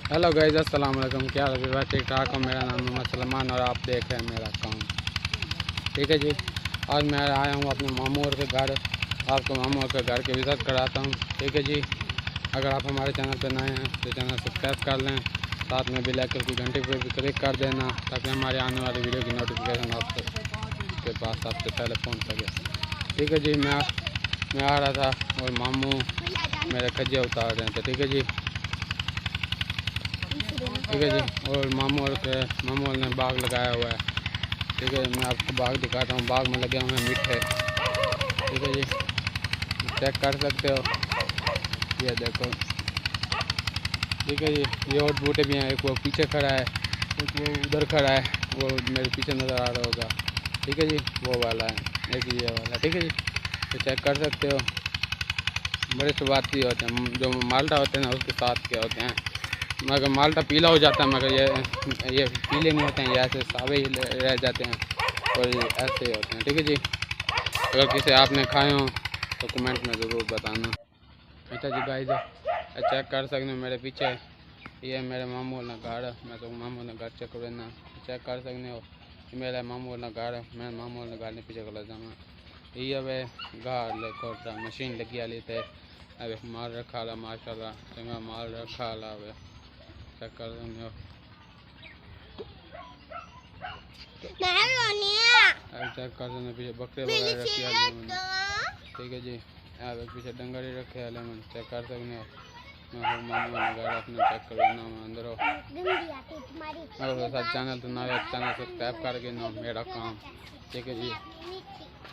Hello guys, अस्सलाम वालेकुम। क्या हाल है? ठीक ठाक हो। मेरा नाम मोहम्मद सलमान और आप देख रहे हैं मेरा काम। ठीक है जी। आज मैं आया हूँ अपने मामू और के घर। आपको मामू और के घर के विज़िट कराता हूँ। ठीक है जी। अगर आप हमारे चैनल पर नए हैं तो चैनल सब्सक्राइब कर लें, साथ में बेल आइकन की घंटी पर भी क्लिक कर देना ताकि हमारे आने वाली वीडियो की नोटिफिकेशन आपके पास सबसे पहले पहुँच सके। ठीक है जी। मैं आ रहा था और मामू मेरे खज्जे उतार रहे थे। ठीक है जी। ठीक है जी। और मामू ने बाग लगाया हुआ है। ठीक है, मैं आपको बाग दिखाता हूँ। बाग में लगे हुए हैं मीठे। ठीक है जी, चेक कर सकते हो, ये देखो। ठीक है जी। ये और बूटे भी हैं। एक वो पीछे खड़ा है, एक वो उधर खड़ा है, वो मेरे पीछे नज़र आ रहा होगा। ठीक है जी, वो वाला है, एक ये वाला। ठीक है जी, तो चेक कर सकते हो। बड़े स्वादी होते हैं। जो माल्टा होते हैं ना, उसके साथ के होते हैं। मगर माल्टा पीला हो जाता है, मगर ये पीले नहीं होते हैं, ये ऐसे सावे ही रह जाते हैं और ये ऐसे ही होते हैं। ठीक है जी। अगर किसी आपने खाए हो तो कमेंट में ज़रूर बताना। अच्छा जी गाइस, चेक कर सकते हो मेरे पीछे, ये मेरे मामू ना घर। मैं तो मामू ने घर चेक करना, चेक कर सकते हो। मेरा मामू ना घर, मैं मामू ने घर ने पीछे कर जाऊँ। ये वे घर देखो, मशीन लगी वाली थे। अब माल रखा ला, माशाल्लाह चंगा माल रखा ला। वे चेक कर सकते हो। चेक कर सकते पीछे बकरे वगैरह रखे वाले। ठीक है जी। यहाँ पे पीछे डंगरी रखे वाले में चेक कर सकते हो। मामू घर अपने चेक कर लेना अंदर हो। अगर साथ चैनल तो ना चैनल सब्सक्राइब करके ना मेरा काम। ठीक है जी।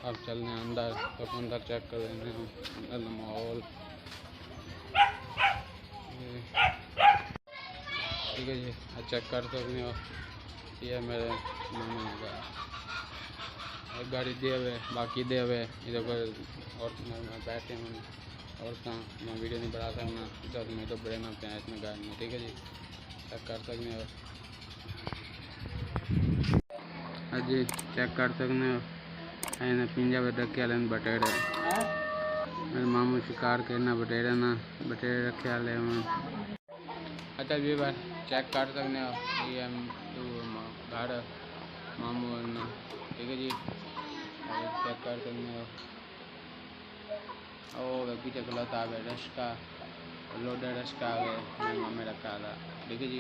अब चलने अंदर, तो अंदर चेक कर लेने अंदर माहौल। ठीक है जी, चेक कर सकते हो। ये मेरे मामू ने एक गाड़ी दिए हुए, बाकी दे हुए इधर पर। और बैठे हैं और मैं वीडियो नहीं बढ़ा सकना, जब मैं तो बड़े ना पे इसमें गाड़ी में। ठीक है जी, चेक कर सकते हो। हाँ जी, चेक कर सकते हो। ऐसे पिंजा पे रखे वाले बटेरे, मेरे मामू शिकार करना बटेरे ना, बटेरे रखे वाले में। अच्छा भी बार चेक कर सकते हो। ये घर मामू ना। ठीक है जी, चेक कर सकते हो। ओ पीछे गलत आ गए रश का लोडर रश का आ गए, मेरे मामे रखा था। ठीक है जी।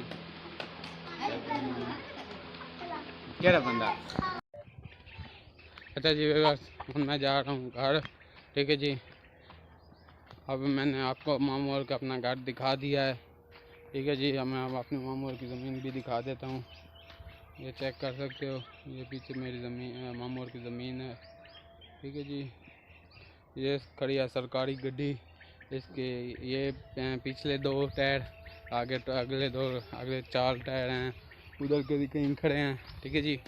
क्या बंदा। अच्छा जी, मैं जा रहा हूँ घर। ठीक है जी। अब मैंने आपको मामू का अपना घर दिखा दिया है। ठीक है जी। अब मैं अब अपने मामू की ज़मीन भी दिखा देता हूँ। ये चेक कर सकते हो, ये पीछे मेरी ज़मीन, मामू की ज़मीन है। ठीक है जी। ये खड़ी है सरकारी गड्डी। इसके ये पिछले 2 टायर, आगे तो अगले 4 टायर हैं, उधर के भी कहीं खड़े हैं। ठीक है जी।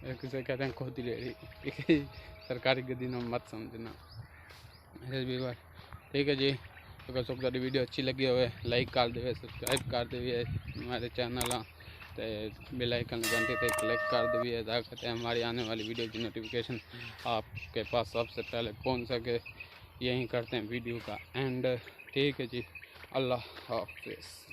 किसे कहते हैं खोती ले रही। ठीक है जी, सरकारी गड्डी ना मत समझना। ठीक है जी। अगर सब सारी वीडियो अच्छी लगी हो लाइक कर दे, सब्सक्राइब कर दे हमारे चैनल, तो बेल आइकन घंटे पे क्लिक कर दे ताकि हमारी आने वाली वीडियो की नोटिफिकेशन आपके पास सबसे पहले पहुंच सके। यही करते हैं वीडियो का एंड। ठीक है जी, अल्लाह हाफिज़।